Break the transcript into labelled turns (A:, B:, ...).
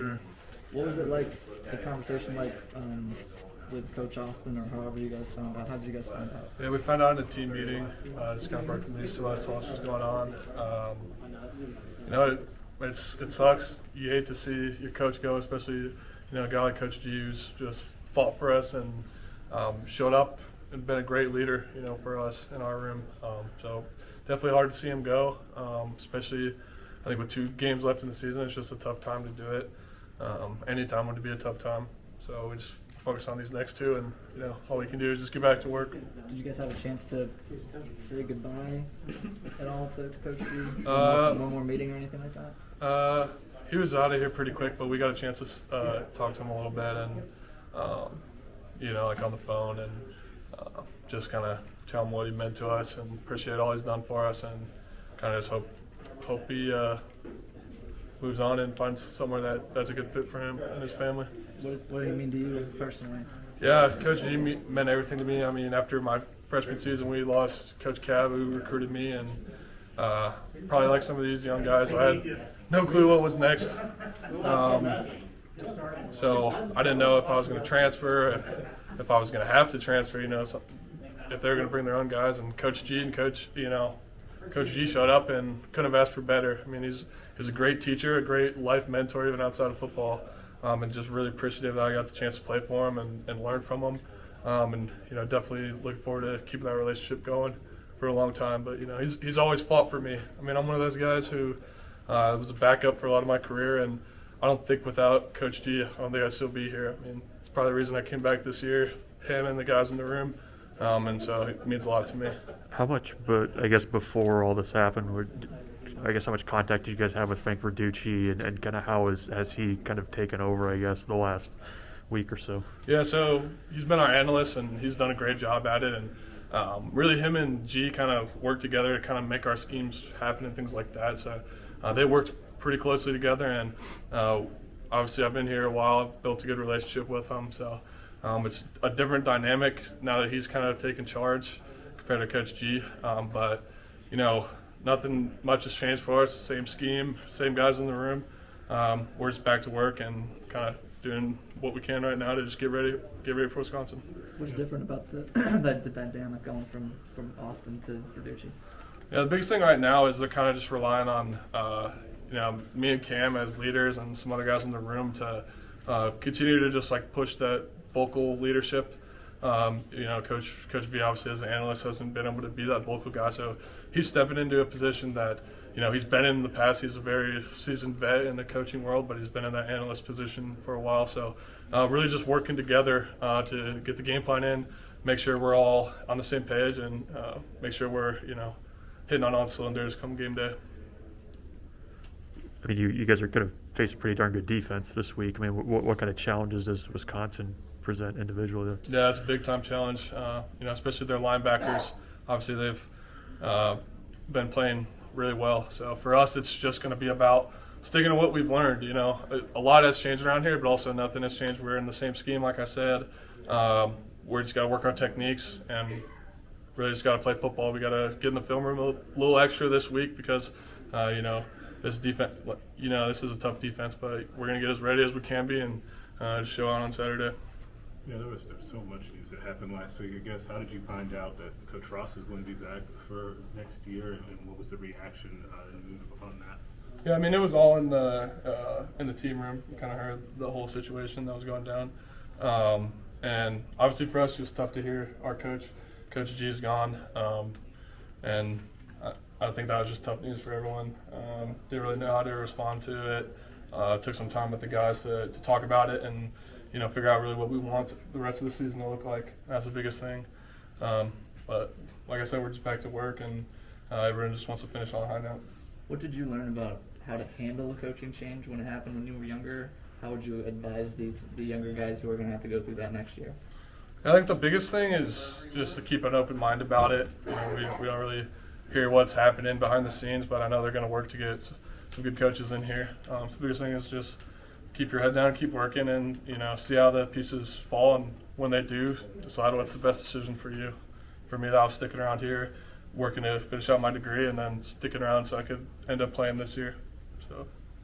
A: sure.
B: What was it like, the conversation like with Coach Austin, or however you guys found out? How did you guys find out?
A: Yeah, we found out in a team meeting. Just kind of broke the news to us, told us what was going on. It sucks. You hate to see your coach go, especially a guy like Coach G, who's just fought for us and showed up and been a great leader, for us in our room. So definitely hard to see him go, especially I think with 2 games left in the season. It's just a tough time to do it. Any time would be a tough time. So we just focus on these next 2, and all we can do is just get back to work.
B: Did you guys have a chance to say goodbye at all to Coach G? One more meeting or anything like that?
A: He was out of here pretty quick, but we got a chance to talk to him a little bit, and like on the phone, and just kind of tell him what he meant to us and appreciate all he's done for us, and kind of just hope he moves on and finds somewhere that's a good fit for him and his family.
B: What did he mean to you personally?
A: Yeah, Coach G meant everything to me. I mean, after my freshman season, we lost Coach Cab, who recruited me, and probably like some of these young guys, I had no clue what was next. So I didn't know if I was going to transfer, if I was going to have to transfer, if they were going to bring their own guys. And Coach G showed up and couldn't have asked for better. I mean, he's a great teacher, a great life mentor, even outside of football. And just really appreciative that I got the chance to play for him and learn from him. And definitely looking forward to keeping that relationship going for a long time. But he's always fought for me. I mean, I'm one of those guys who was a backup for a lot of my career, and I don't think without Coach G, I don't think I'd still be here. I mean, it's probably the reason I came back this year, him and the guys in the room. And so it means a lot to me.
C: How much, but I guess before all this happened, how much contact did you guys have with Frank Verducci, and kind of how has he kind of taken over, I guess, the last week or so?
A: Yeah, so he's been our analyst, and he's done a great job at it. And really him and G kind of work together to kind of make our schemes happen and things like that. So they worked pretty closely together, and obviously I've been here a while. I've built a good relationship with him. So it's a different dynamic now that he's kind of taken charge compared to Coach G. But, nothing much has changed for us. Same scheme, same guys in the room. We're just back to work and kind of doing what we can right now to just get ready for Wisconsin.
B: What's different about the dynamic going from Austin to Verducci?
A: Yeah, the biggest thing right now is they're kind of just relying on me and Cam as leaders and some other guys in the room to continue to just push that vocal leadership. Coach V obviously as an analyst hasn't been able to be that vocal guy, so he's stepping into a position that he's been in the past. He's a very seasoned vet in the coaching world, but he's been in that analyst position for a while. So really just working together to get the game plan in, make sure we're all on the same page, and make sure we're hitting on all cylinders come game day.
C: I mean, you guys are going to face a pretty darn good defense this week. I mean, what kind of challenges does Wisconsin present individually?
A: Yeah, it's a big-time challenge, especially their linebackers. Obviously, they've been playing really well. So for us, it's just going to be about sticking to what we've learned. A lot has changed around here, but also nothing has changed. We're in the same scheme, like I said. We're just got to work our techniques and really just got to play football. We got to get in the film room a little extra this week because, this defense, this is a tough defense, but we're going to get as ready as we can be and just show out on Saturday.
D: Yeah, there was so much news that happened last week. I guess, how did you find out that Coach Ross is going to be back for next year, and what was the reaction upon that?
A: Yeah, I mean, it was all in the team room. We kind of heard the whole situation that was going down, and obviously for us, it was tough to hear our Coach G is gone, and I think that was just tough news for everyone. Didn't really know how to respond to it. Took some time with the guys to talk about it and figure out really what we want the rest of the season to look like. That's the biggest thing. But like I said, we're just back to work, and everyone just wants to finish on a high note.
B: What did you learn about how to handle a coaching change when it happened when you were younger? How would you advise the younger guys who are going to have to go through that next year?
A: I think the biggest thing is just to keep an open mind about it. We don't really hear what's happening behind the scenes, but I know they're going to work to get some good coaches in here. So the biggest thing is just keep your head down, keep working, and see how the pieces fall, and when they do, decide what's the best decision for you. For me, that was sticking around here, working to finish out my degree, and then sticking around so I could end up playing this year. So.